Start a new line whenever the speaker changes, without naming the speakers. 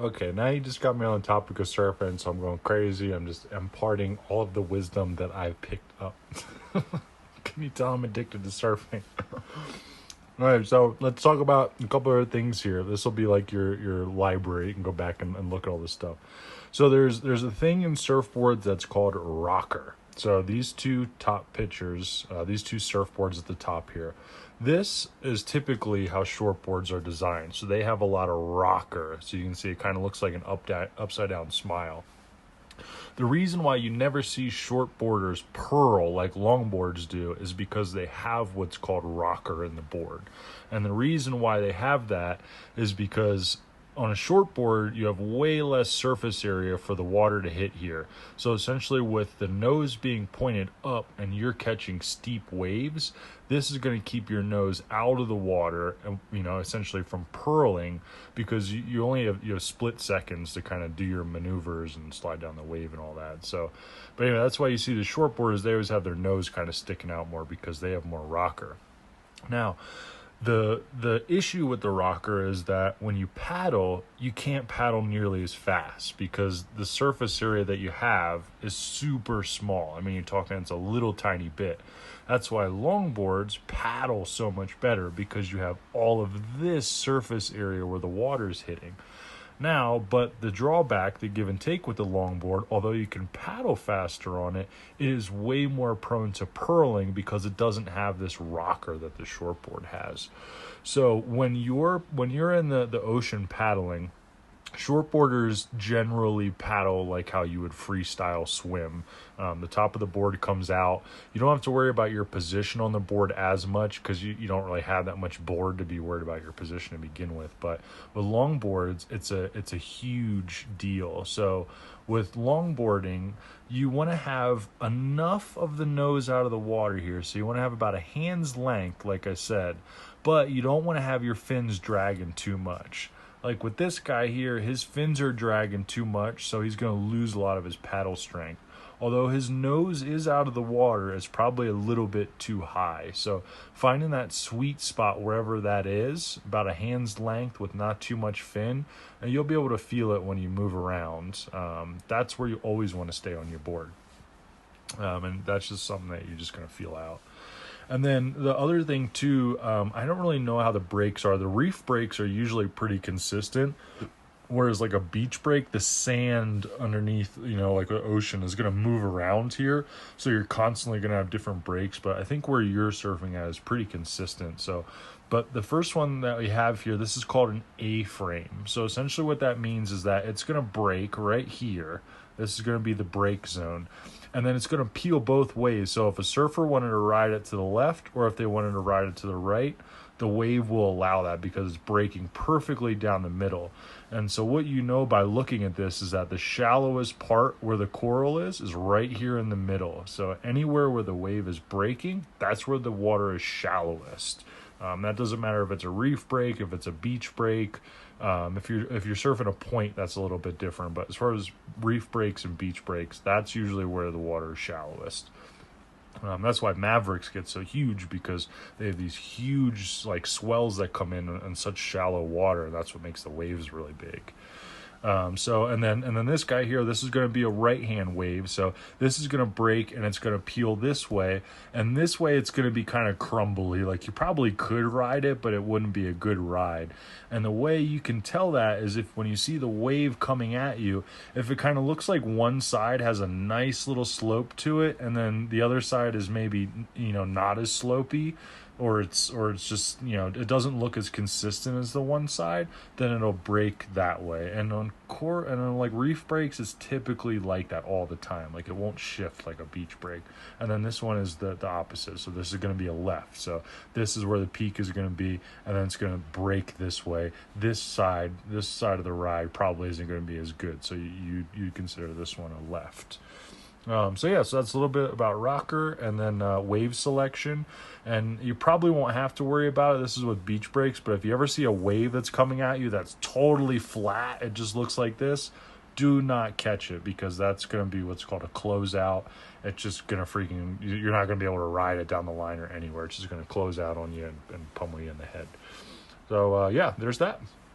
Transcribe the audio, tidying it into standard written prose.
Okay, now you just got me on the topic of surfing, so I'm going crazy. I'm just imparting all of the wisdom that I've picked up. Can you tell I'm addicted to surfing? All right, so let's talk about a couple of things here. This will be like your library. You can go back and look at all this stuff. So there's a thing in surfboards that's called rocker. So these two top pictures, these two surfboards at the top here, this is typically how shortboards are designed. So they have a lot of rocker. So you can see it kind of looks like an upside down smile. The reason why you never see shortboarders purl like longboards do is because they have what's called rocker in the board. And the reason why they have that is because on a shortboard, you have way less surface area for the water to hit here. So essentially with the nose being pointed up and you're catching steep waves, this is going to keep your nose out of the water, and essentially from purling, because you only have split seconds to kind of do your maneuvers and slide down the wave and all that. So, but anyway, that's why you see the shortboarders, they always have their nose kind of sticking out more because they have more rocker. Now, the issue with the rocker is that when you paddle, you can't paddle nearly as fast because the surface area that you have is super small. I mean, you're talking it's a little tiny bit. That's why longboards paddle so much better, because you have all of this surface area where the water's hitting. Now, but the drawback, the give and take with the longboard, although you can paddle faster on it, it is way more prone to purling because it doesn't have this rocker that the shortboard has. So when you're in the ocean paddling, shortboarders generally paddle like how you would freestyle swim. The top of the board comes out. You don't have to worry about your position on the board as much because you don't really have that much board to be worried about your position to begin with. But with longboards, it's a huge deal. So with longboarding, you want to have enough of the nose out of the water here. So you want to have about a hand's length, like I said, but you don't want to have your fins dragging too much. Like with this guy here, his fins are dragging too much, so he's going to lose a lot of his paddle strength. Although his nose is out of the water, it's probably a little bit too high. So finding that sweet spot wherever that is, about a hand's length with not too much fin, and you'll be able to feel it when you move around. That's where you always want to stay on your board. And that's just something that you're just going to feel out. And then the other thing too, I don't really know how the brakes are. The reef brakes are usually pretty consistent, whereas like a beach break, the sand underneath, like the ocean is going to move around here. So you're constantly going to have different brakes. But I think where you're surfing at is pretty consistent. So, but the first one that we have here, this is called an A-frame. So essentially what that means is that it's going to break right here. This is going to be the break zone. And then it's going to peel both ways. So if a surfer wanted to ride it to the left or if they wanted to ride it to the right, the wave will allow that because it's breaking perfectly down the middle. And so what you know by looking at this is that the shallowest part where the coral is right here in the middle. So anywhere where the wave is breaking, that's where the water is shallowest. That doesn't matter if it's a reef break, if it's a beach break. If you're surfing a point, that's a little bit different. But as far as reef breaks and beach breaks, that's usually where the water is shallowest. That's why Mavericks get so huge, because they have these huge like swells that come in such shallow water. And that's what makes the waves really big. So and then this guy here, this is going to be a right hand wave. So this is going to break and it's going to peel this way, and this way it's going to be kind of crumbly. Like you probably could ride it, but it wouldn't be a good ride. And the way you can tell that is if when you see the wave coming at you, if it kind of looks like one side has a nice little slope to it and then the other side is maybe not as slopey, or it's just it doesn't look as consistent as the one side, then it'll break that way. And on like reef breaks, it's typically like that all the time. Like it won't shift like a beach break. And then this one is the opposite. So this is going to be a left. So this is where the peak is going to be, and then it's going to break this way. This side of the ride probably isn't going to be as good. So you consider this one a left. So that's a little bit about rocker and then wave selection. And you probably won't have to worry about it. This is with beach breaks, but if you ever see a wave that's coming at you that's totally flat, it just looks like this, do not catch it, because that's going to be what's called a closeout. It's just going to you're not going to be able to ride it down the line or anywhere. It's just going to close out on you and pummel you in the head. So, there's that.